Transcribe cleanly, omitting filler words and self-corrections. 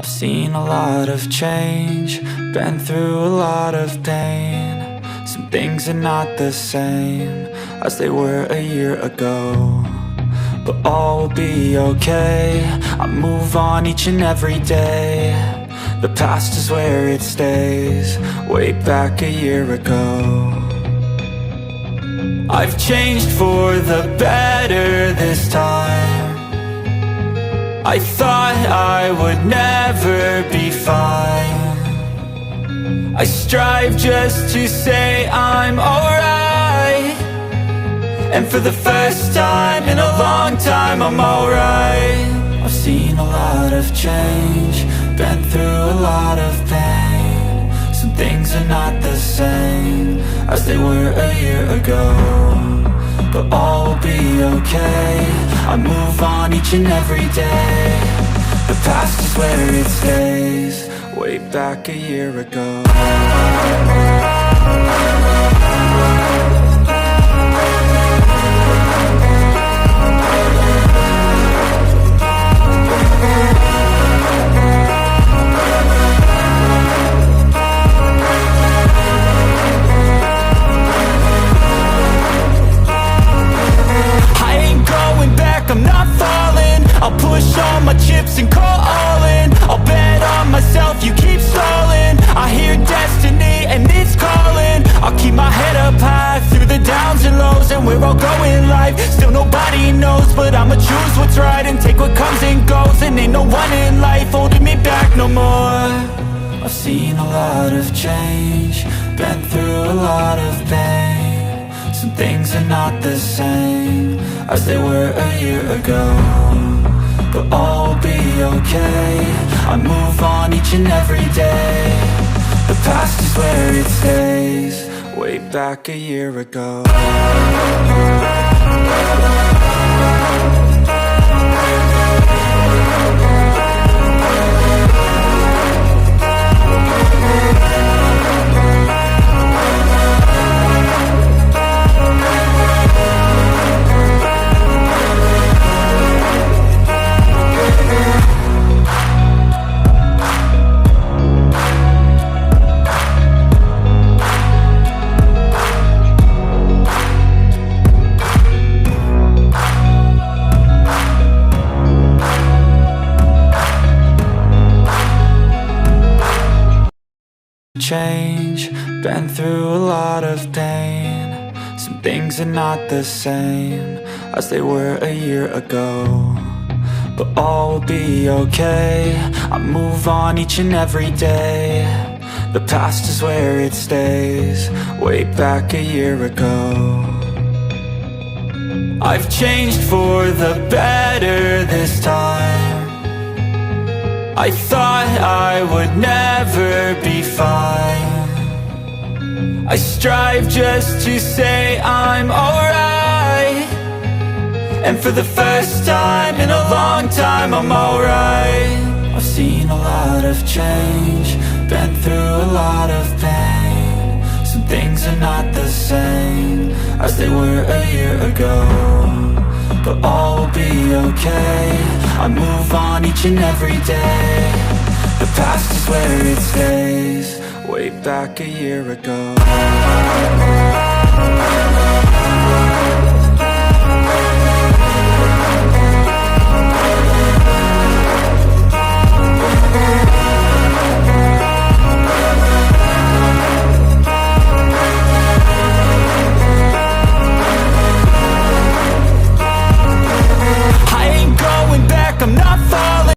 I've seen a lot of change, been through a lot of pain. Some things are not the same as they were a year ago, but all will be okay. I move on each and every day. The past is where it stays, way back a year ago. I've changed for the better this time. I thought I would never be fine. I strive just to say I'm alright, and for the first time in a long time I'm alright. I've seen a lot of change, been through a lot of pain. Some things are not the same as they were a year ago, but all will be okay. I move on each and every day. The past is where it stays, way back a year ago. I'm not falling, I'll push all my chips and call all in. I'll bet on myself, you keep stalling. I hear destiny and it's calling. I'll keep my head up high through the downs and lows, and where I'll go in life, still nobody knows. But I'ma choose what's right and take what comes and goes, and ain't no one in life holding me back no more. I've seen a lot of change, been through a lot of pain. Some things are not the same as they were a year ago, but all will be okay. I move on each and every day. The past is where it stays, way back a year ago. Change, been through a lot of pain. Some things are not the same as they were a year ago, but all will be okay. I move on each and every day. The past is where it stays, way back a year ago. I've changed for the better this time. I thought I would never be fine. I strive just to say I'm alright, and for the first time in a long time I'm alright. I've seen a lot of change, been through a lot of pain. Some things are not the same as they were a year ago, but all will be okay. I move on each and every day. The past is where it stays, way back a year ago.